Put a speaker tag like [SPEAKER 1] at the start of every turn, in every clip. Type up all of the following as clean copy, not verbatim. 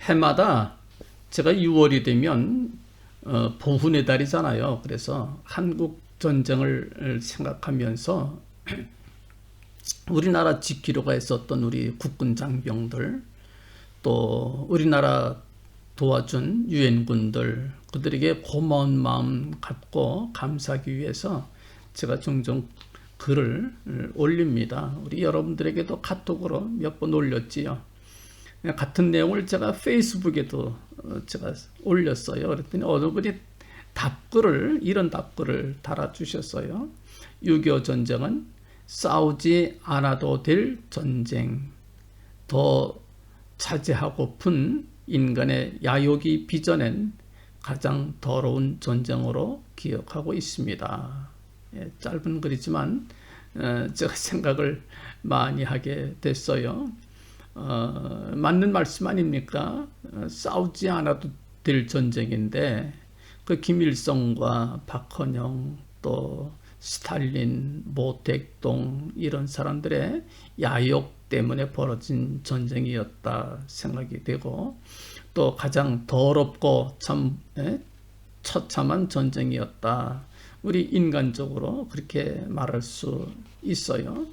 [SPEAKER 1] 해마다 제가 6월이 되면 보훈의 달이잖아요. 그래서 한국 전쟁을 생각하면서 우리나라 지키려고 했었던 우리 국군 장병들, 또 우리나라 도와준 유엔군들, 그들에게 고마운 마음 갖고 감사하기 위해서 제가 종종 글을 올립니다. 우리 여러분들에게도 카톡으로 몇 번 올렸지요. 같은 내용을 제가 페이스북에도 제가 올렸어요. 그랬더니 어느 분이 이런 답글을 달아주셨어요. 6.25 전쟁은 싸우지 않아도 될 전쟁, 더 차지하고픈 인간의 야욕이 빚어낸 가장 더러운 전쟁으로 기억하고 있습니다. 짧은 글이지만 제가 생각을 많이 하게 됐어요. 맞는 말씀 아닙니까? 싸우지 않아도 될 전쟁인데 그 김일성과 박헌영, 또 스탈린, 모택동 이런 사람들의 야욕 때문에 벌어진 전쟁이었다 생각이 되고, 또 가장 더럽고 참 처참한 전쟁이었다. 우리 인간적으로 그렇게 말할 수 있어요.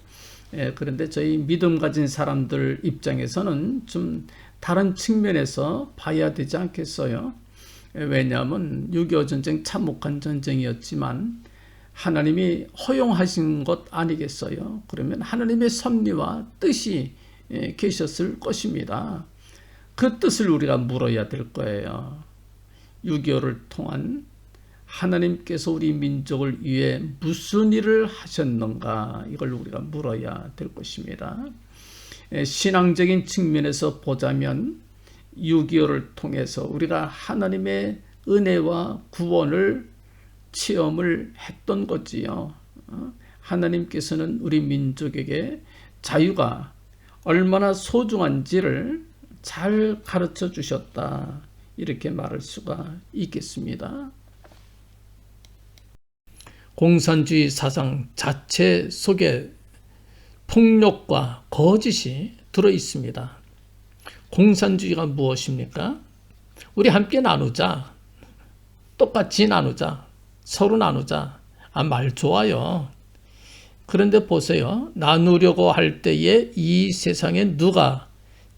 [SPEAKER 1] 그런데 저희 믿음 가진 사람들 입장에서는 좀 다른 측면에서 봐야 되지 않겠어요? 왜냐하면 6.25 전쟁 참혹한 전쟁이었지만 하나님이 허용하신 것 아니겠어요? 그러면 하나님의 섭리와 뜻이 계셨을 것입니다. 그 뜻을 우리가 물어야 될 거예요. 6.25를 통한 하나님께서 우리 민족을 위해 무슨 일을 하셨는가, 이걸 우리가 물어야 될 것입니다. 신앙적인 측면에서 보자면 6.25를 통해서 우리가 하나님의 은혜와 구원을 체험을 했던 거지요. 하나님께서는 우리 민족에게 자유가 얼마나 소중한지를 잘 가르쳐 주셨다, 이렇게 말할 수가 있겠습니다. 공산주의 사상 자체 속에 폭력과 거짓이 들어 있습니다. 공산주의가 무엇입니까? 우리 함께 나누자, 똑같이 나누자, 서로 나누자. 말 좋아요. 그런데 보세요. 나누려고 할 때에 이 세상에 누가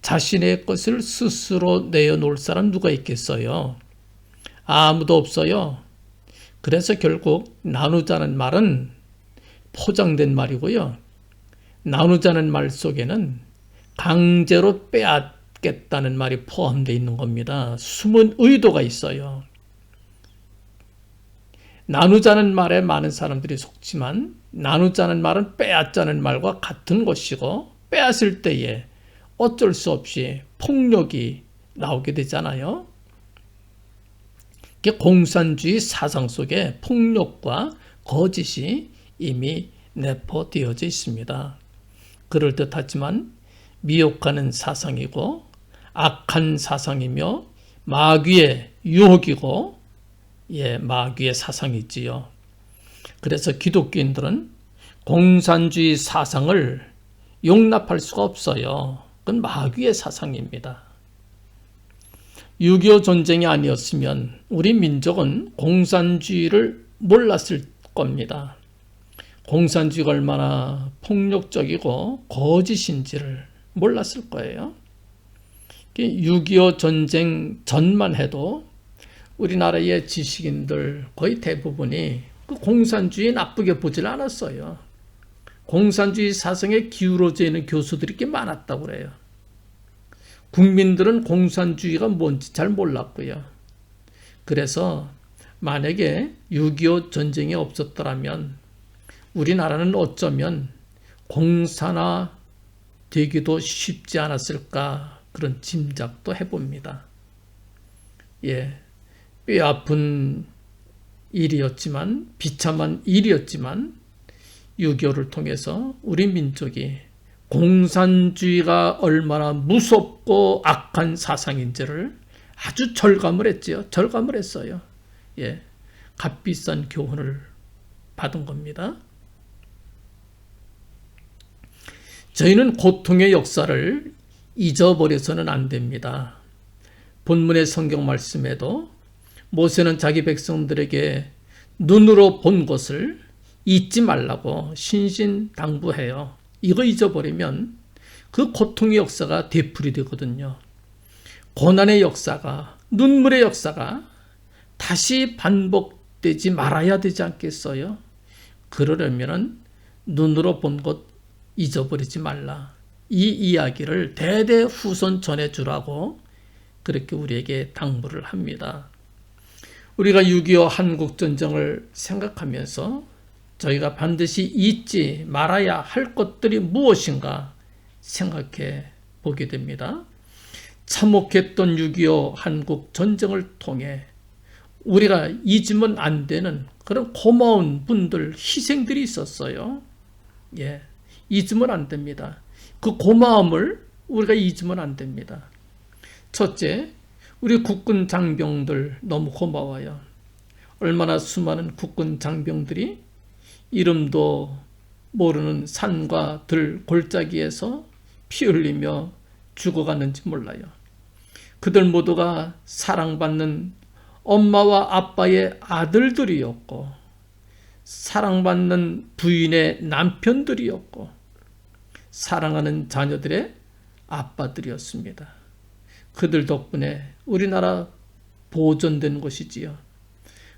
[SPEAKER 1] 자신의 것을 스스로 내어놓을 사람 누가 있겠어요? 아무도 없어요. 그래서 결국 나누자는 말은 포장된 말이고요. 나누자는 말 속에는 강제로 빼앗겠다는 말이 포함되어 있는 겁니다. 숨은 의도가 있어요. 나누자는 말에 많은 사람들이 속지만 나누자는 말은 빼앗자는 말과 같은 것이고, 빼앗을 때에 어쩔 수 없이 폭력이 나오게 되잖아요. 공산주의 사상 속에 폭력과 거짓이 이미 내포되어져 있습니다. 그럴듯하지만 미혹하는 사상이고 악한 사상이며 마귀의 유혹이고 마귀의 사상이지요. 그래서 기독교인들은 공산주의 사상을 용납할 수가 없어요. 그건 마귀의 사상입니다. 6.25 전쟁이 아니었으면 우리 민족은 공산주의를 몰랐을 겁니다. 공산주의가 얼마나 폭력적이고 거짓인지를 몰랐을 거예요. 6.25 전쟁 전만 해도 우리나라의 지식인들 거의 대부분이 그 공산주의 나쁘게 보질 않았어요. 공산주의 사상에 기울어져 있는 교수들이 꽤 많았다고 그래요. 국민들은 공산주의가 뭔지 잘 몰랐고요. 그래서 만약에 6.25 전쟁이 없었더라면 우리나라는 어쩌면 공산화 되기도 쉽지 않았을까, 그런 짐작도 해봅니다. 뼈아픈 일이었지만, 비참한 일이었지만 6.25를 통해서 우리 민족이 공산주의가 얼마나 무섭고 악한 사상인지를 아주 절감을 했지요. 절감을 했어요. 값비싼 교훈을 받은 겁니다. 저희는 고통의 역사를 잊어버려서는 안 됩니다. 본문의 성경 말씀에도 모세는 자기 백성들에게 눈으로 본 것을 잊지 말라고 신신당부해요. 이거 잊어버리면 그 고통의 역사가 되풀이 되거든요. 고난의 역사가, 눈물의 역사가 다시 반복되지 말아야 되지 않겠어요? 그러려면 눈으로 본 것 잊어버리지 말라. 이 이야기를 대대후손 전해주라고 그렇게 우리에게 당부를 합니다. 우리가 6.25 한국전쟁을 생각하면서 저희가 반드시 잊지 말아야 할 것들이 무엇인가 생각해 보게 됩니다. 참혹했던 6.25 한국전쟁을 통해 우리가 잊으면 안 되는 그런 고마운 분들, 희생들이 있었어요. 예, 잊으면 안 됩니다. 그 고마움을 우리가 잊으면 안 됩니다. 첫째, 우리 국군 장병들 너무 고마워요. 얼마나 수많은 국군 장병들이 이름도 모르는 산과 들 골짜기에서 피 흘리며 죽어가는지 몰라요. 그들 모두가 사랑받는 엄마와 아빠의 아들들이었고, 사랑받는 부인의 남편들이었고, 사랑하는 자녀들의 아빠들이었습니다. 그들 덕분에 우리나라 보존된 것이지요.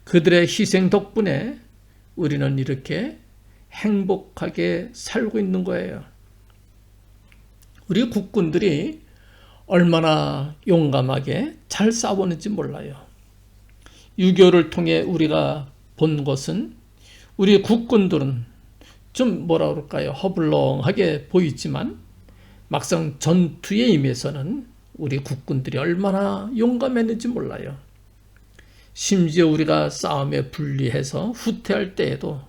[SPEAKER 1] 그들의 희생 덕분에 우리는 이렇게 행복하게 살고 있는 거예요. 우리 국군들이 얼마나 용감하게 잘 싸웠는지 몰라요. 6.25를 통해 우리가 본 것은 우리 국군들은 좀 뭐라 그럴까요? 허블렁하게 보이지만 막상 전투에 임해서는 우리 국군들이 얼마나 용감했는지 몰라요. 심지어 우리가 싸움에 불리해서 후퇴할 때에도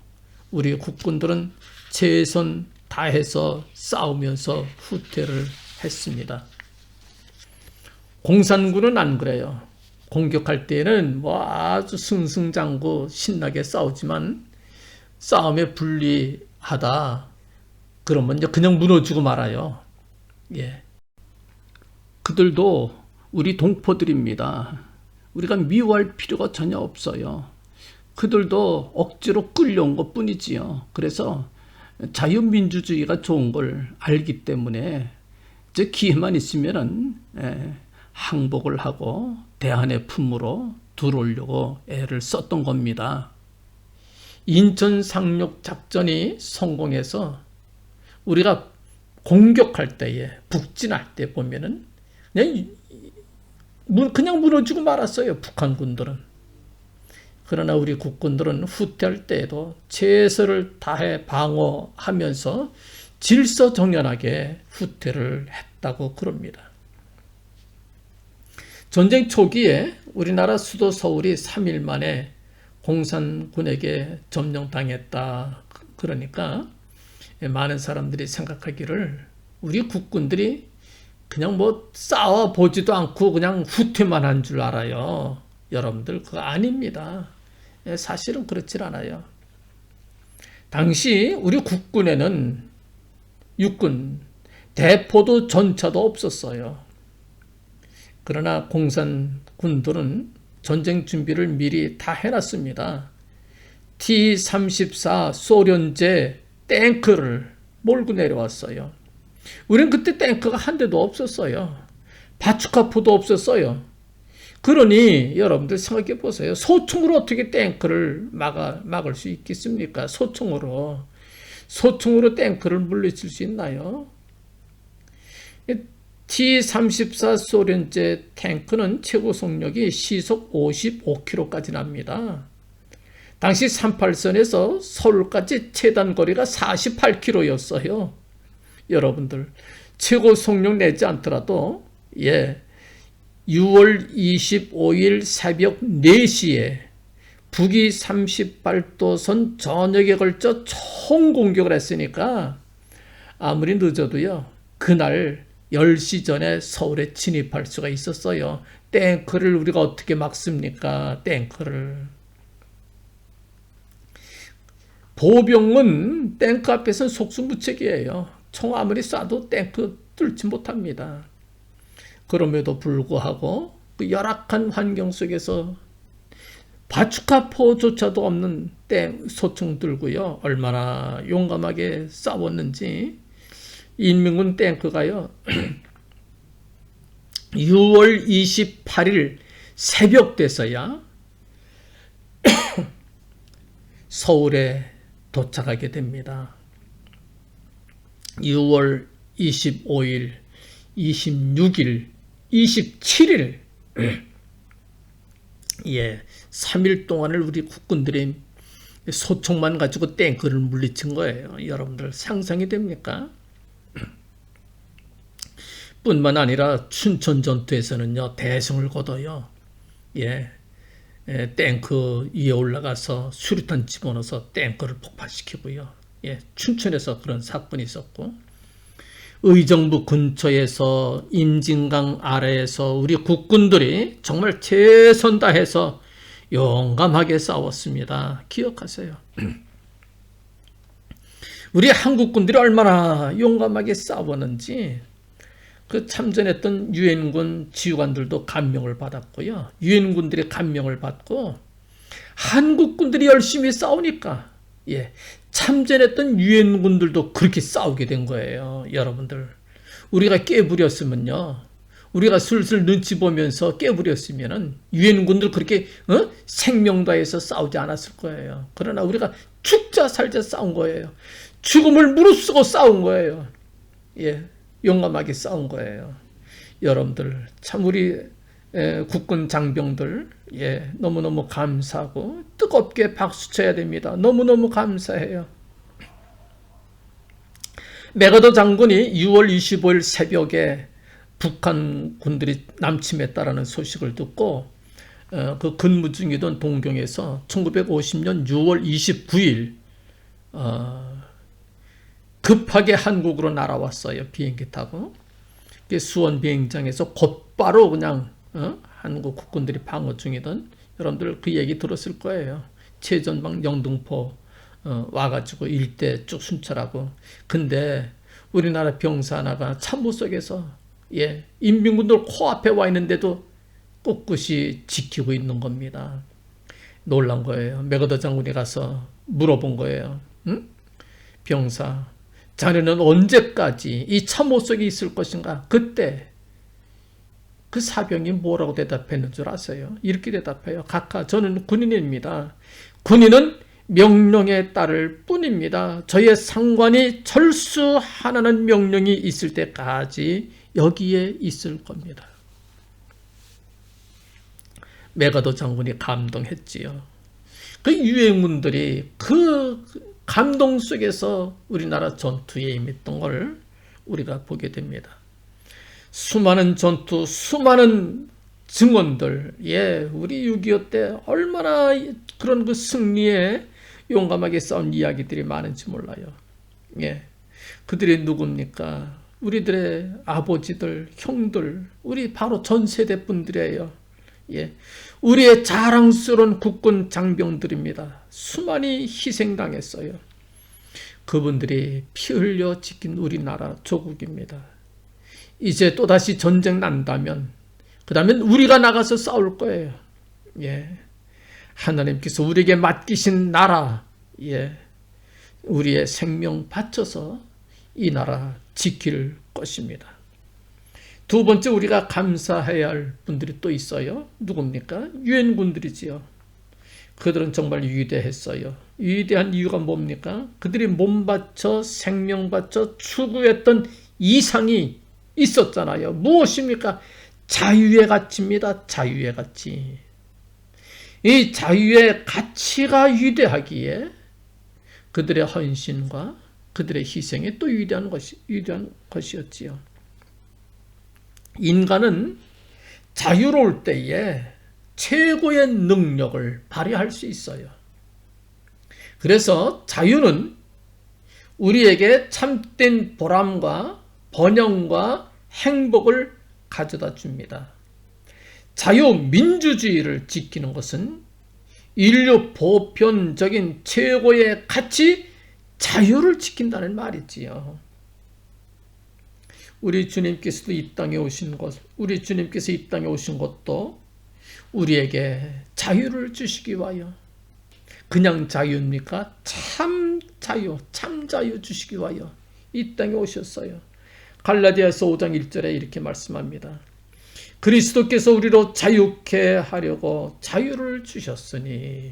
[SPEAKER 1] 우리 국군들은 최선 다해서 싸우면서 후퇴를 했습니다. 공산군은 안 그래요. 공격할 때는 뭐 아주 승승장구 신나게 싸우지만 싸움에 불리하다 그러면 그냥 무너지고 말아요. 예. 그들도 우리 동포들입니다. 우리가 미워할 필요가 전혀 없어요. 그들도 억지로 끌려온 것 뿐이지요. 그래서 자유민주주의가 좋은 걸 알기 때문에 이제 기회만 있으면은 항복을 하고 대한의 품으로 들어오려고 애를 썼던 겁니다. 인천 상륙 작전이 성공해서 우리가 공격할 때에 북진할 때 보면은 그냥 무너지고 말았어요. 북한군들은. 그러나 우리 국군들은 후퇴할 때에도 최선을 다해 방어하면서 질서정연하게 후퇴를 했다고 그럽니다. 전쟁 초기에 우리나라 수도 서울이 3일 만에 공산군에게 점령당했다. 그러니까 많은 사람들이 생각하기를 우리 국군들이 그냥 뭐 싸워보지도 않고 그냥 후퇴만 한 줄 알아요. 여러분들 그거 아닙니다. 사실은 그렇지 않아요. 당시 우리 국군에는 육군, 대포도 전차도 없었어요. 그러나 공산군들은 전쟁 준비를 미리 다 해놨습니다. T-34 소련제 탱크를 몰고 내려왔어요. 우리는 그때 탱크가 한 대도 없었어요. 바추카포도 없었어요. 그러니 여러분들 생각해 보세요. 소총으로 어떻게 탱크를 막을 수 있겠습니까? 소총으로 탱크를 물리칠 수 있나요? T-34 소련제 탱크는 최고 속력이 시속 55km까지 납니다. 당시 38선에서 서울까지 최단 거리가 48km였어요. 여러분들 최고 속력 내지 않더라도 6월 25일 새벽 4시에 북위 38도선 전역에 걸쳐 총공격을 했으니까 아무리 늦어도요 그날 10시 전에 서울에 진입할 수가 있었어요. 탱크를 우리가 어떻게 막습니까? 탱크를. 보병은 탱크 앞에서는 속수무책이에요. 총 아무리 쏴도 탱크 뚫지 못합니다. 그럼에도 불구하고 그 열악한 환경 속에서 바추카포조차도 없는 소총 들고요. 얼마나 용감하게 싸웠는지. 인민군 탱크가요. 6월 28일 새벽 돼서야 서울에 도착하게 됩니다. 6월 25일, 26일, 27일 3일 동안을 우리 국군들이 소총만 가지고 탱크를 물리친 거예요. 여러분들 상상이 됩니까? 뿐만 아니라 춘천 전투에서는요, 대성을 거둬요. 탱크 위에 올라가서 수류탄 집어넣어서 탱크를 폭파시키고요. 춘천에서 그런 사건이 있었고, 의정부 근처에서 임진강 아래에서 우리 국군들이 정말 최선 다해서 용감하게 싸웠습니다. 기억하세요. 우리 한국군들이 얼마나 용감하게 싸웠는지 그 참전했던 유엔군 지휘관들도 감명을 받았고요. 유엔군들이 감명을 받고 한국군들이 열심히 싸우니까 참전했던 유엔군들도 그렇게 싸우게 된 거예요. 여러분들, 우리가 깨부렸으면요, 우리가 슬슬 눈치 보면서 깨부렸으면은 유엔군들 그렇게 생명 다해서 싸우지 않았을 거예요. 그러나 우리가 죽자 살자 싸운 거예요. 죽음을 무릅쓰고 싸운 거예요. 용감하게 싸운 거예요. 여러분들 참 우리 국군 장병들 너무너무 감사하고 뜨겁게 박수 쳐야 됩니다. 너무너무 감사해요. 메가더 장군이 6월 25일 새벽에 북한 군들이 남침했다라는 소식을 듣고 그 근무 중이던 동경에서 1950년 6월 29일 급하게 한국으로 날아왔어요. 비행기 타고. 수원 비행장에서 곧바로 그냥 한국 국군들이 방어 중이던, 여러분들 그 얘기 들었을 거예요. 최전방 영등포 와가지고 일대 쭉 순찰하고. 근데 우리나라 병사 하나가 참모 속에서 인민군들 코앞에 와 있는데도 꿋꿋이 지키고 있는 겁니다. 놀란 거예요. 메가더 장군이 가서 물어본 거예요. 병사, 자네는 언제까지 이 참호 속에 있을 것인가? 그때 그 사병이 뭐라고 대답했는 줄 아세요? 이렇게 대답해요. 각하, 저는 군인입니다. 군인은 명령에 따를 뿐입니다. 저의 상관이 철수하라는 명령이 있을 때까지 여기에 있을 겁니다. 메가더 장군이 감동했지요. 그 유엔군들이 그 감동 속에서 우리나라 전투에 임했던 걸 우리가 보게 됩니다. 수많은 전투, 수많은 증언들, 우리 6.25 때 얼마나 그런 그 승리에 용감하게 싸운 이야기들이 많은지 몰라요. 그들이 누굽니까? 우리들의 아버지들, 형들, 우리 바로 전 세대 분들이에요. 우리의 자랑스러운 국군 장병들입니다. 수많이 희생당했어요. 그분들이 피 흘려 지킨 우리나라 조국입니다. 이제 또다시 전쟁 난다면, 그 다음엔 우리가 나가서 싸울 거예요. 하나님께서 우리에게 맡기신 나라, 우리의 생명 바쳐서 이 나라 지킬 것입니다. 두 번째, 우리가 감사해야 할 분들이 또 있어요. 누굽니까? 유엔군들이지요. 그들은 정말 위대했어요. 위대한 이유가 뭡니까? 그들이 몸 바쳐 생명 바쳐 추구했던 이상이 있었잖아요. 무엇입니까? 자유의 가치입니다. 자유의 가치. 이 자유의 가치가 위대하기에 그들의 헌신과 그들의 희생이 또 위대한 것이었지요. 인간은 자유로울 때에 최고의 능력을 발휘할 수 있어요. 그래서 자유는 우리에게 참된 보람과 번영과 행복을 가져다 줍니다. 자유민주주의를 지키는 것은 인류 보편적인 최고의 가치, 자유를 지킨다는 말이지요. 우리 주님께서도 이 땅에 오신 것, 우리 주님께서 이 땅에 오신 것도 우리에게 자유를 주시기 위하여, 그냥 자유입니까? 참 자유, 참 자유 주시기 위하여 이 땅에 오셨어요. 갈라디아서 5장 1절에 이렇게 말씀합니다. 그리스도께서 우리로 자유케 하려고 자유를 주셨으니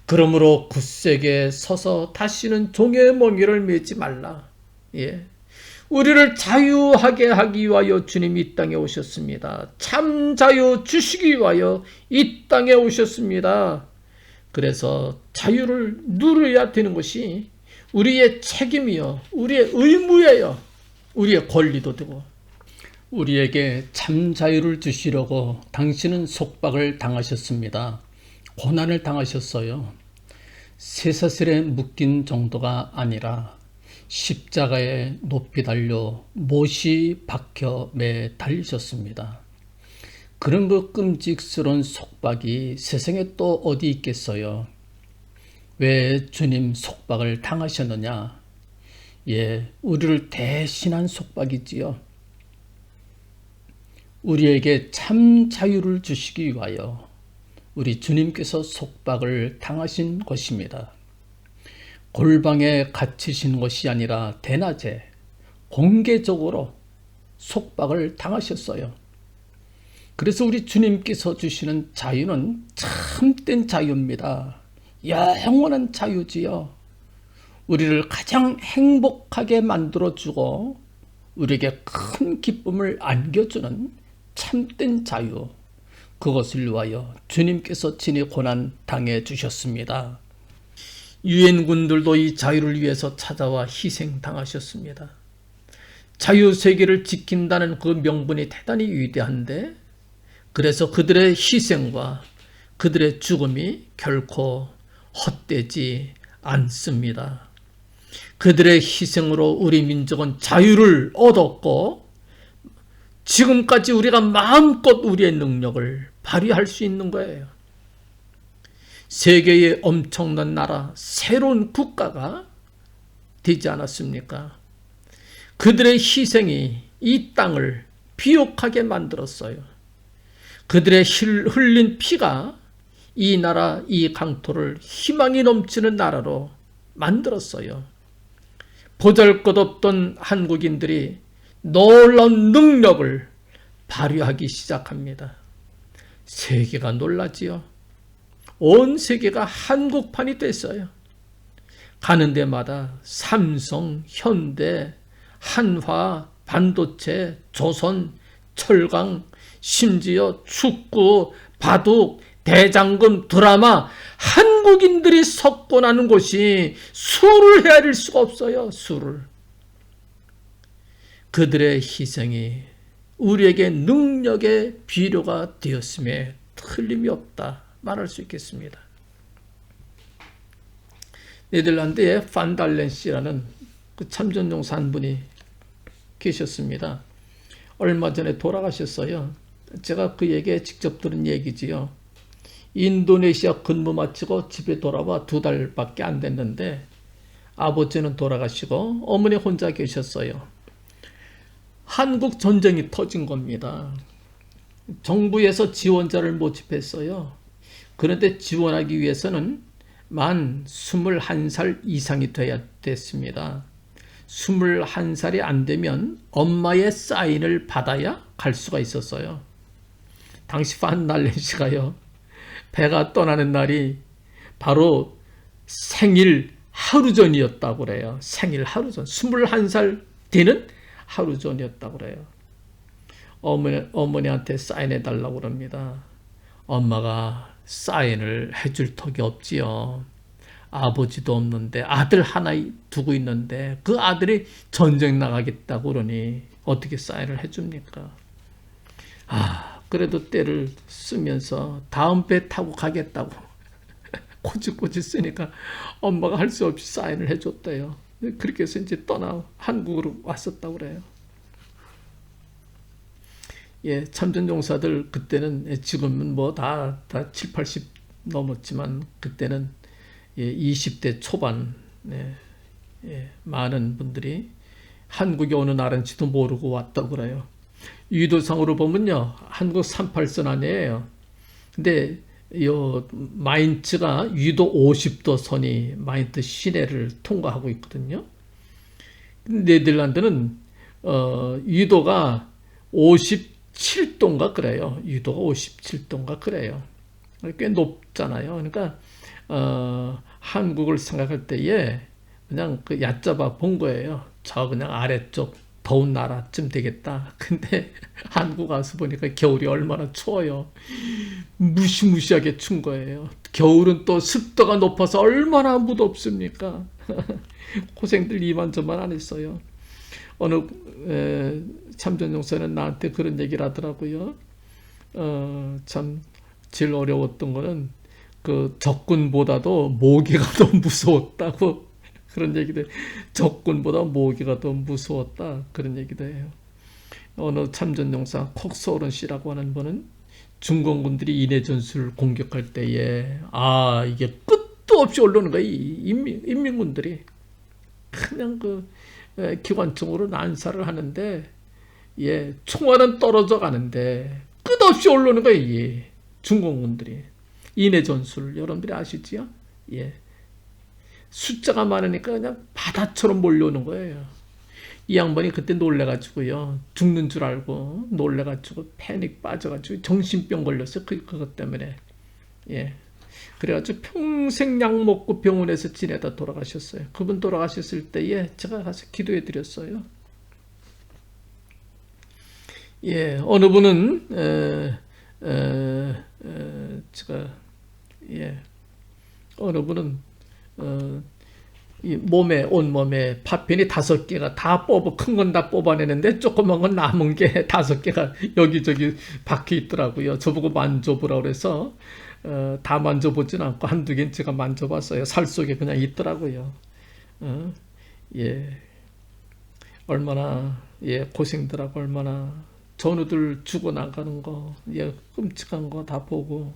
[SPEAKER 1] 그러므로 굳세게 서서 다시는 종의 멍에를 매지 말라. 예. 우리를 자유하게 하기 위하여 주님이 이 땅에 오셨습니다. 참 자유 주시기 위하여 이 땅에 오셨습니다. 그래서 자유를 누려야 되는 것이 우리의 책임이요, 우리의 의무예요. 우리의 권리도 되고. 우리에게 참 자유를 주시려고 당신은 속박을 당하셨습니다. 고난을 당하셨어요. 쇠사슬에 묶인 정도가 아니라 십자가에 높이 달려 못이 박혀 매 달리셨습니다. 그런 그 끔찍스러운 속박이 세상에 또 어디 있겠어요? 왜 주님 속박을 당하셨느냐? 예, 우리를 대신한 속박이지요. 우리에게 참 자유를 주시기 위하여 우리 주님께서 속박을 당하신 것입니다. 골방에 갇히신 것이 아니라 대낮에 공개적으로 속박을 당하셨어요. 그래서 우리 주님께서 주시는 자유는 참된 자유입니다. 영원한 자유지요. 우리를 가장 행복하게 만들어주고 우리에게 큰 기쁨을 안겨주는 참된 자유, 그것을 위하여 주님께서 친히 고난 당해 주셨습니다. 유엔군들도 이 자유를 위해서 찾아와 희생당하셨습니다. 자유세계를 지킨다는 그 명분이 대단히 위대한데, 그래서 그들의 희생과 그들의 죽음이 결코 헛되지 않습니다. 그들의 희생으로 우리 민족은 자유를 얻었고, 지금까지 우리가 마음껏 우리의 능력을 발휘할 수 있는 거예요. 세계의 엄청난 나라, 새로운 국가가 되지 않았습니까? 그들의 희생이 이 땅을 비옥하게 만들었어요. 그들의 흘린 피가 이 나라, 이 강토를 희망이 넘치는 나라로 만들었어요. 보잘것없던 한국인들이 놀라운 능력을 발휘하기 시작합니다. 세계가 놀라지요. 온 세계가 한국판이 됐어요. 가는 데마다 삼성, 현대, 한화, 반도체, 조선, 철강, 심지어 축구, 바둑, 대장금, 드라마, 한국인들이 석권하는 곳이 수를 헤아릴 수가 없어요. 수를. 그들의 희생이 우리에게 능력의 비료가 되었음에 틀림이 없다 말할 수 있겠습니다. 네덜란드의 판달렌 씨라는 그 참전용사 한 분이 계셨습니다. 얼마 전에 돌아가셨어요. 제가 그에게 직접 들은 얘기지요. 인도네시아 근무 마치고 집에 돌아와 2달밖에 안 됐는데 아버지는 돌아가시고 어머니 혼자 계셨어요. 한국 전쟁이 터진 겁니다. 정부에서 지원자를 모집했어요. 그런데 지원하기 위해서는 만 21살 이상이 돼야 됐습니다. 21살이 안 되면 엄마의 사인을 받아야 갈 수가 있었어요. 당시 판달렌 씨가요, 배가 떠나는 날이 바로 생일 하루 전이었다고 그래요. 생일 하루 전. 21살 되는 하루 전이었다고 그래요. 어머니한테 사인해달라고 그럽니다. 엄마가 사인을 해줄 턱이 없지요. 아버지도 없는데 아들 하나 두고 있는데 그 아들이 전쟁 나가겠다고 그러니 어떻게 사인을 해줍니까? 그래도 때를 쓰면서 다음 배 타고 가겠다고 꼬집꼬집 쓰니까 엄마가 할 수 없이 사인을 해줬대요. 그렇게 해서 이제 떠나 한국으로 왔었다고 그래요. 예, 참전용사들 그때는, 지금은 뭐 다 7, 80 넘었지만 그때는 20대 초반, 많은 분들이 한국에 어느 나라인지도 모르고 왔다고 그래요. 유도상으로 보면요, 한국 38선 아니에요. 근데 요 마인츠가 유도 50도 선이 마인츠 시내를 통과하고 있거든요. 네덜란드는 유도가 57도인가 그래요. 유도가 57도인가 그래요. 꽤 높잖아요. 그러니까 한국을 생각할 때에 그냥 그 얕잡아 본 거예요. 저 그냥 아래쪽 더운 나라쯤 되겠다. 근데 한국 와서 보니까 겨울이 얼마나 추워요. 무시무시하게 춘 거예요. 겨울은 또 습도가 높아서 얼마나 무덥습니까? 고생들 이만저만 안 했어요. 어느 참전용사는 나한테 그런 얘기를 하더라고요. 참 제일 어려웠던 거는 그 적군보다도 모기가 더 무서웠다고 그런 얘기도 해요. 적군보다 모기가 더 무서웠다 그런 얘기도 해요. 어느 참전용사 콕소른 씨라고 하는 분은 중공군들이 인해 전술을 공격할 때에 이게 끝도 없이 올라오는 거예요. 인민군들이 그냥 그 기관총으로 난사를 하는데 총알은 떨어져 가는데 끝없이 올라오는 거예요. 이 중공군들이 인해 전술 여러분들이 아시지요? 숫자가 많으니까 그냥 바다처럼 몰려오는 거예요. 이 양반이 그때 놀래가지고요. 죽는 줄 알고 놀래가지고 패닉 빠져가지고 정신병 걸렸어요. 그것 때문에. 그래가지고 평생 약 먹고 병원에서 지내다 돌아가셨어요. 그분 돌아가셨을 때에 제가 가서 기도해 드렸어요. 어느 분은 어느 분은 이 온몸에 파편이 5개가 다 큰 건 다 뽑아내는데 조그만 건 남은 게 5개가 여기저기 박혀 있더라고요. 저보고 만져보라고 그래서 다 만져보진 않고 한두 개는 제가 만져봤어요. 살 속에 그냥 있더라고요. 얼마나 고생들하고 얼마나 전우들 죽어나가는 거 끔찍한 거 다 보고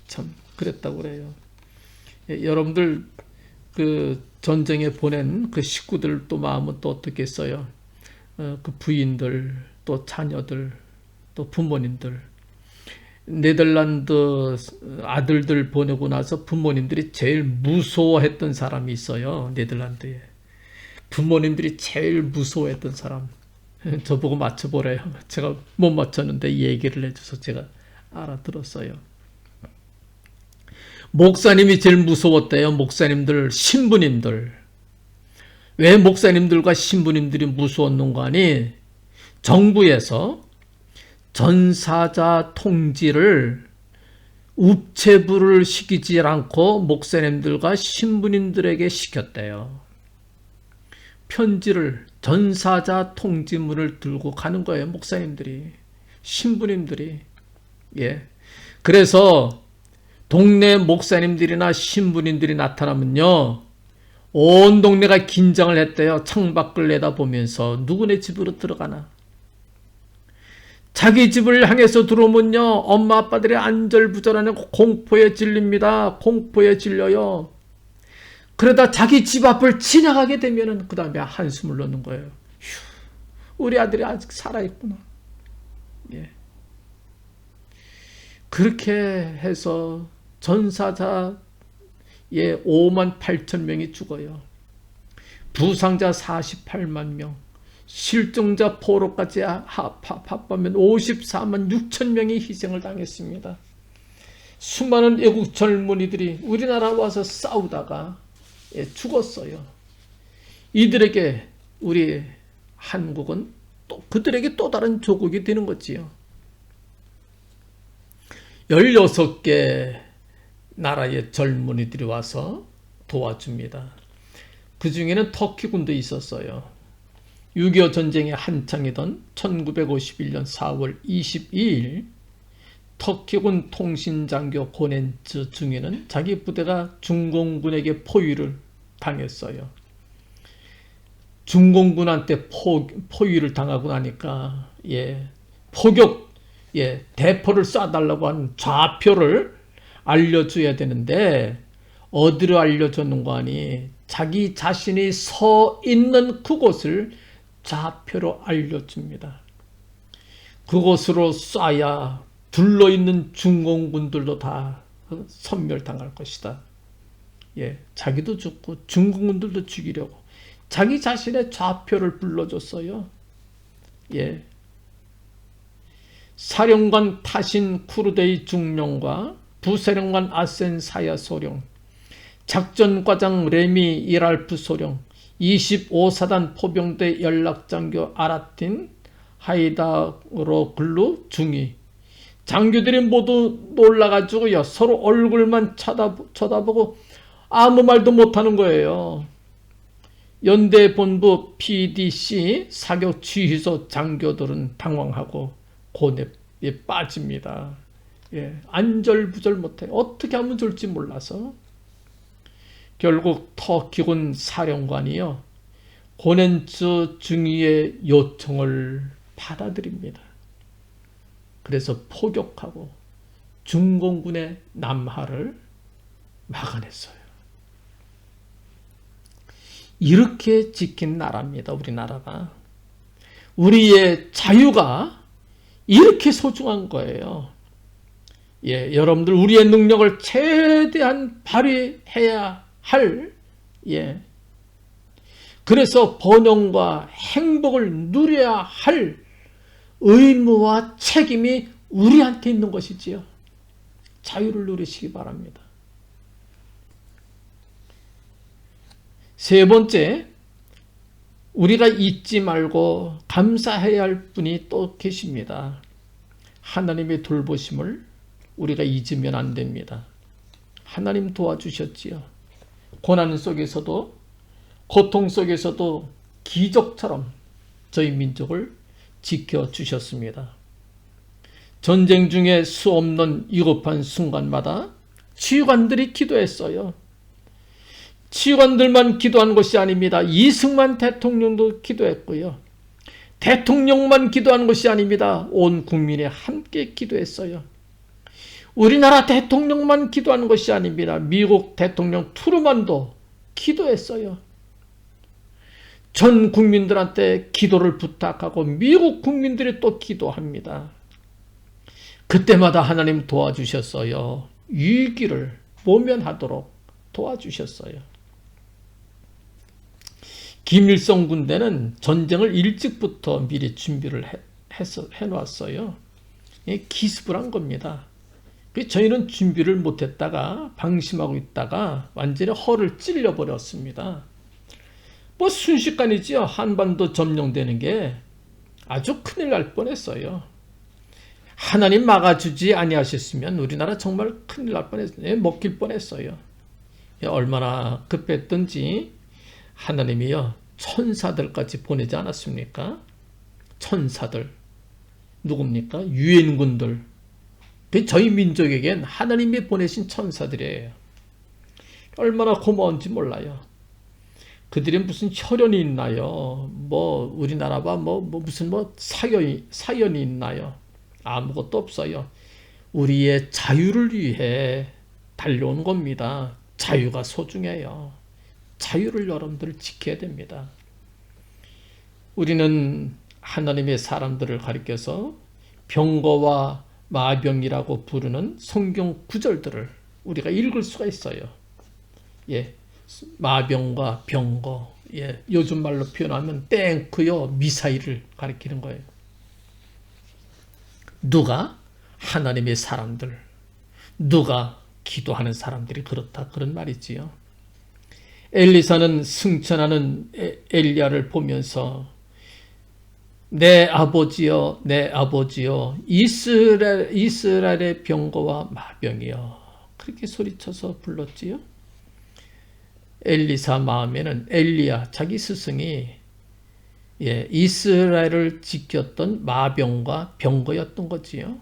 [SPEAKER 1] 참 그랬다고 그래요. 여러분들 그 전쟁에 보낸 그 식구들 또 마음은 또 어떻겠어요? 그 부인들 또 자녀들 또 부모님들 네덜란드 아들들 보내고 나서 부모님들이 제일 무서워했던 사람이 있어요. 네덜란드에 부모님들이 제일 무서워했던 사람 저보고 맞춰보래요. 제가 못 맞췄는데 이 얘기를 해줘서 제가 알아들었어요. 목사님이 제일 무서웠대요. 목사님들, 신부님들. 왜 목사님들과 신부님들이 무서웠는가 하니 정부에서 전사자 통지를 우체부를 시키지 않고 목사님들과 신부님들에게 시켰대요. 편지를 전사자 통지문을 들고 가는 거예요. 목사님들이 신부님들이 그래서 동네 목사님들이나 신부님들이 나타나면요 온 동네가 긴장을 했대요. 창밖을 내다보면서 누구네 집으로 들어가나. 자기 집을 향해서 들어오면요 엄마 아빠들이 안절부절하는 공포에 질립니다. 공포에 질려요. 그러다 자기 집 앞을 지나가게 되면은 그 다음에 한숨을 놓는 거예요. 휴, 우리 아들이 아직 살아있구나. 그렇게 해서 전사자 5만 8천 명이 죽어요. 부상자 48만 명, 실종자 포로까지 합하면 54만 6천 명이 희생을 당했습니다. 수많은 외국 젊은이들이 우리나라 와서 싸우다가 죽었어요. 이들에게 우리 한국은 또 그들에게 또 다른 조국이 되는 거지요. 16개 나라의 젊은이들이 와서 도와줍니다. 그 중에는 터키군도 있었어요. 6.25 전쟁이 한창이던 1951년 4월 22일 터키군 통신장교 고넨츠 중위는 자기 부대가 중공군에게 포위를 당했어요. 중공군한테 포위를 당하고 나니까 포격 대포를 쏴달라고 하는 좌표를 알려줘야 되는데 어디로 알려줬는가 하니 자기 자신이 서 있는 그곳을 좌표로 알려줍니다. 그곳으로 쏴야 둘러있는 중공군들도 다 섬멸당할 것이다. 예, 자기도 죽고 중공군들도 죽이려고 자기 자신의 좌표를 불러줬어요. 예, 사령관 타신 쿠르데이 중령과 부사령관 아센 사야 소령, 작전과장 레미 이랄프 소령, 25사단 포병대 연락장교 아라틴 하이다로 글루 중위, 장교들이 모두 놀라가지고요, 서로 얼굴만 쳐다보고 아무 말도 못하는 거예요. 연대본부 PDC 사격 지휘소 장교들은 당황하고 고뇌에 빠집니다. 예, 안절부절 못해요. 어떻게 하면 좋을지 몰라서 결국 터키군 사령관이요, 고넨츠 중위의 요청을 받아들입니다. 그래서 포격하고 중공군의 남하를 막아냈어요. 이렇게 지킨 나라입니다. 우리나라가. 우리의 자유가 이렇게 소중한 거예요. 예, 여러분들 우리의 능력을 최대한 발휘해야 할, 예, 그래서 번영과 행복을 누려야 할 의무와 책임이 우리한테 있는 것이지요. 자유를 누리시기 바랍니다. 세 번째, 우리가 잊지 말고 감사해야 할 분이 또 계십니다. 하나님의 돌보심을 우리가 잊으면 안 됩니다. 하나님 도와주셨지요. 고난 속에서도, 고통 속에서도 기적처럼 저희 민족을 지켜주셨습니다. 전쟁 중에 수없는 위급한 순간마다 치유관들이 기도했어요. 치유관들만 기도한 것이 아닙니다. 이승만 대통령도 기도했고요. 대통령만 기도한 것이 아닙니다. 온 국민이 함께 기도했어요. 우리나라 대통령만 기도한 것이 아닙니다. 미국 대통령 트루먼도 기도했어요. 전 국민들한테 기도를 부탁하고 미국 국민들이 또 기도합니다. 그때마다 하나님 도와주셨어요. 위기를 모면하도록 도와주셨어요. 김일성 군대는 전쟁을 일찍부터 미리 준비를 해놨어요. 기습을 한 겁니다. 저희는 준비를 못했다가 방심하고 있다가 완전히 허를 찔려버렸습니다. 뭐 순식간이지요. 한반도 점령되는 게 아주 큰일 날 뻔했어요. 하나님 막아주지 아니하셨으면 우리나라 정말 큰일 날 뻔했어요. 먹힐 뻔했어요. 얼마나 급했던지 하나님이요, 천사들까지 보내지 않았습니까? 천사들 누굽니까? 유엔군들. 저희 민족에겐 하나님이 보내신 천사들이에요. 얼마나 고마운지 몰라요. 그들이 무슨 혈연이 있나요? 뭐 우리나라와 무슨 사연이 있나요? 아무것도 없어요. 우리의 자유를 위해 달려온 겁니다. 자유가 소중해요. 자유를 여러분들 지켜야 됩니다. 우리는 하나님의 사람들을 가리켜서 병거와 마병이라고 부르는 성경 구절들을 우리가 읽을 수가 있어요. 예, 마병과 병거, 예, 요즘 말로 표현하면 탱크요, 미사일을 가리키는 거예요. 누가? 하나님의 사람들, 누가? 기도하는 사람들이 그렇다, 그런 말이지요. 엘리사는 승천하는 엘리야를 보면서 내 아버지여, 내 아버지여, 이스라엘의 병거와 마병이여, 그렇게 소리쳐서 불렀지요. 엘리사 마음에는 엘리야, 자기 스승이, 예, 이스라엘을 지켰던 마병과 병거였던 거지요.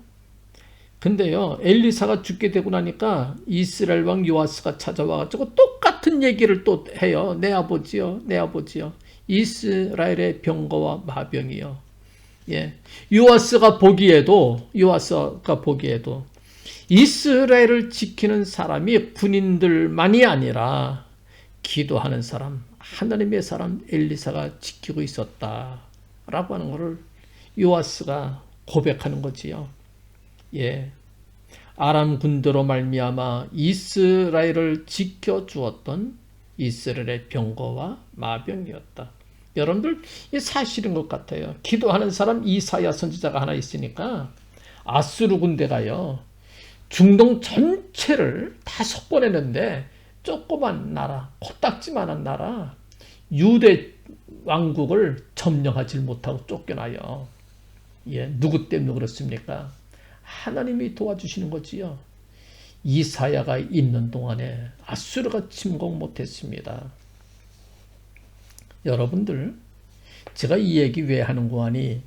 [SPEAKER 1] 근데요, 엘리사가 죽게 되고 나니까 이스라엘 왕 요아스가 찾아와가지고 똑같은 얘기를 또 해요. 내 아버지요, 내 아버지요, 이스라엘의 병거와 마병이요. 예, 요아스가 보기에도 이스라엘을 지키는 사람이 군인들만이 아니라 기도하는 사람, 하나님의 사람 엘리사가 지키고 있었다라고 하는 것을 요아스가 고백하는 거지요. 예, 아람 군대로 말미암아 이스라엘을 지켜주었던 이스라엘의 병거와 마병이었다. 여러분들 이 사실인 것 같아요. 기도하는 사람 이사야 선지자가 하나 있으니까 아수르 군대가요 중동 전체를 다 속보내는데 조그만 나라, 코딱지만한 나라 유대 왕국을 점령하지 못하고 쫓겨나요. 예, 누구 때문에 그렇습니까? 하나님이 도와주시는 거지요. 이사야가 있는 동안에 아수르가 침공 못했습니다. 여러분들, 제가 이 얘기 왜 하는고 하니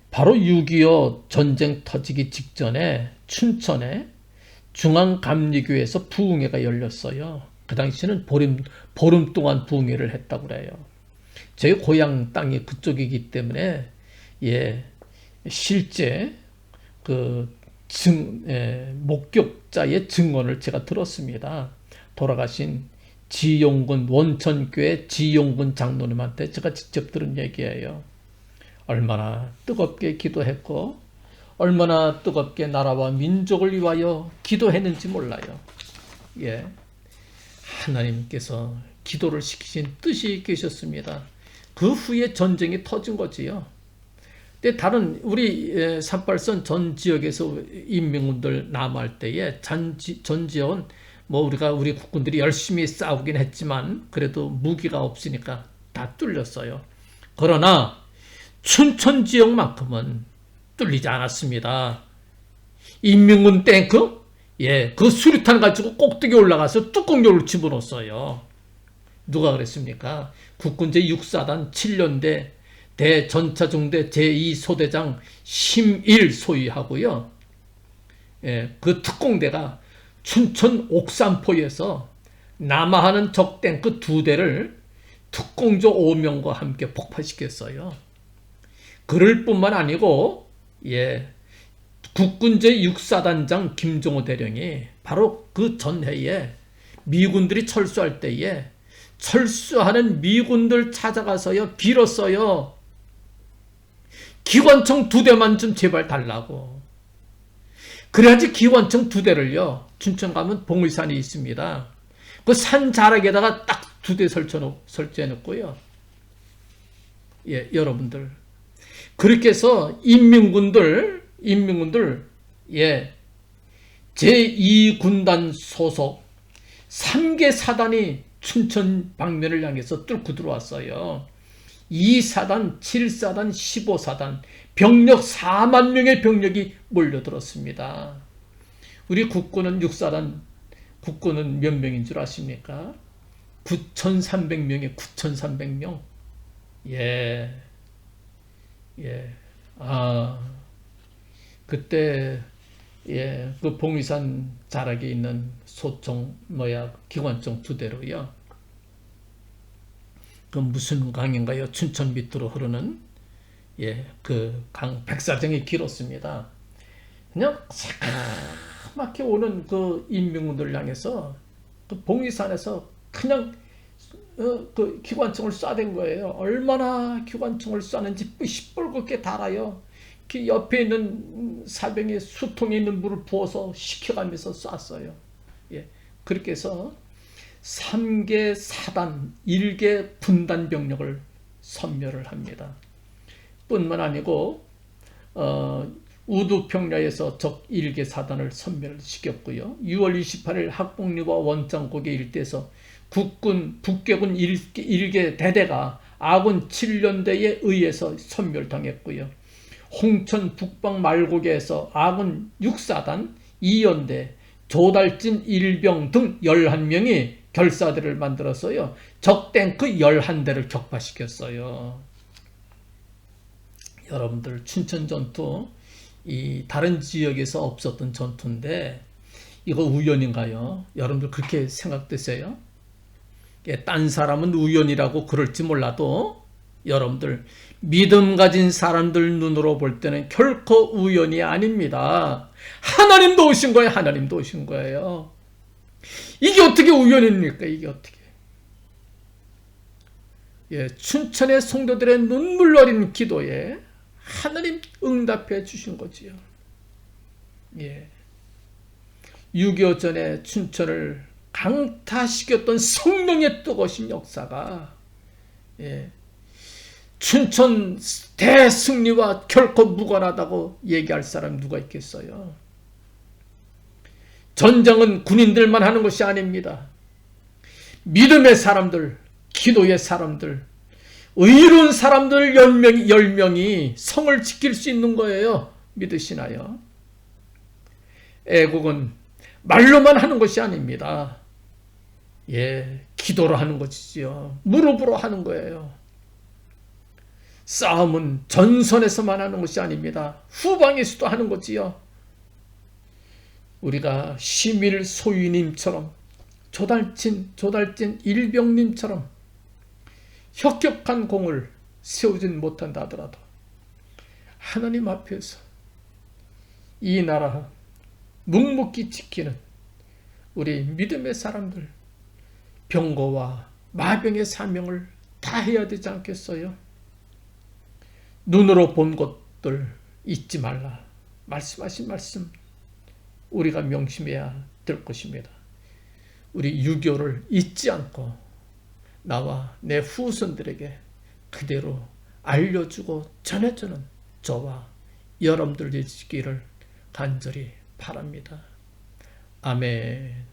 [SPEAKER 1] 바로 6.25 전쟁 터지기 직전에 춘천에 중앙감리교에서 부흥회가 열렸어요. 그 당시에는 보름 동안 부흥회를 했다고 그래요. 저희 고향 땅이 그쪽이기 때문에 예, 실제 목격자의 증언을 제가 들었습니다. 돌아가신 지용군 원천교회 지용군 장로님한테 제가 직접 들은 얘기예요. 얼마나 뜨겁게 기도했고 얼마나 뜨겁게 나라와 민족을 위하여 기도했는지 몰라요. 예, 하나님께서 기도를 시키신 뜻이 계셨습니다. 그 후에 전쟁이 터진 거지요. 근데 다른 우리 38선 전 지역에서 인민군들 남할 때에 전 지역은 우리 국군들이 열심히 싸우긴 했지만 그래도 무기가 없으니까 다 뚫렸어요. 그러나 춘천 지역만큼은 뚫리지 않았습니다. 인민군 탱크, 예, 그 수류탄 가지고 꼭대기 올라가서 뚜껑열을 집어넣었어요. 누가 그랬습니까? 국군제 6사단 7년대 대전차중대 제2소대장 심일 소위하고요. 예, 그 특공대가 춘천 옥산포에서 남하하는 적탱크 2대를 특공조 5명과 함께 폭파시켰어요. 그럴 뿐만 아니고 예, 국군제 6사단장 김종호 대령이 바로 그 전해에 미군들이 철수할 때에 철수하는 미군들 찾아가서요 빌었어요. 기관총 2대만 좀 제발 달라고. 그래야지 기관총 2대를요 춘천 가면 봉의산이 있습니다. 그 산 자락에다가 딱 2대 설치해놓고요. 예, 여러분들 그렇게 해서 인민군들 예, 제2군단 소속 3개 사단이 춘천 방면을 향해서 뚫고 들어왔어요. 2사단, 7사단, 15사단 병력 4만 명의 병력이 몰려들었습니다. 우리 국군은 6사단 국군은 몇 명인 줄 아십니까? 9,300명에 9,300명. 예. 예. 그때 예, 그 봉의산 자락에 있는 소총 기관총 2대로요. 그 무슨 강인가요? 춘천 밑으로 흐르는 예, 그 강 백사정이 길었습니다. 그냥 새까맣게 오는 그 인민군들 향해서 그 봉의산에서 그냥 그 기관총을 쏴댄 거예요. 얼마나 기관총을 쐈는지 시뻘겋게 달아요. 그 옆에 있는 사병이 수통에 있는 물을 부어서 식혀가면서 쐈어요. 예, 그렇게 해서 3개 사단, 1개 분단 병력을 섬멸을 합니다. 뿐만 아니고 우두평야에서 적 1개 사단을 섬멸시켰고요. 6월 28일 학봉리와 원장고개 일대에서 국군 북괴군 1개 대대가 아군 7년대에 의해서 섬멸당했고요. 홍천 북방 말고개에서 아군 6사단 2연대 조달진 1병 등 11명이 결사대를 만들었어요. 적탱크 11대를 격파시켰어요. 여러분들 춘천 전투 이 다른 지역에서 없었던 전투인데 이거 우연인가요? 여러분들 그렇게 생각되세요? 딴 사람은 우연이라고 그럴지 몰라도 여러분들, 믿음 가진 사람들 눈으로 볼 때는 결코 우연이 아닙니다. 하나님도 오신 거예요. 하나님도 오신 거예요. 이게 어떻게 우연입니까? 이게 어떻게. 예, 춘천의 성도들의 눈물 어린 기도에 하나님 응답해 주신 거지요. 예. 6.25 전에 춘천을 강타시켰던 성령의 뜨거우신 역사가, 예, 춘천 대승리와 결코 무관하다고 얘기할 사람 누가 있겠어요? 전쟁은 군인들만 하는 것이 아닙니다. 믿음의 사람들, 기도의 사람들, 의로운 사람들 10명이 성을 지킬 수 있는 거예요. 믿으시나요? 애국은 말로만 하는 것이 아닙니다. 예, 기도로 하는 것이지요. 무릎으로 하는 거예요. 싸움은 전선에서만 하는 것이 아닙니다. 후방에서도 하는 거지요. 우리가 시밀 소유님처럼, 조달진 일병님처럼 혁혁한 공을 세우진 못한다 하더라도 하나님 앞에서 이 나라 묵묵히 지키는 우리 믿음의 사람들, 병거와 마병의 사명을 다 해야 되지 않겠어요? 눈으로 본 것들 잊지 말라. 말씀하신 말씀 우리가 명심해야 될 것입니다. 우리 6.25를 잊지 않고 나와 내 후손들에게 그대로 알려주고 전해주는 저와 여러분들 되시기를 간절히 바랍니다. 아멘.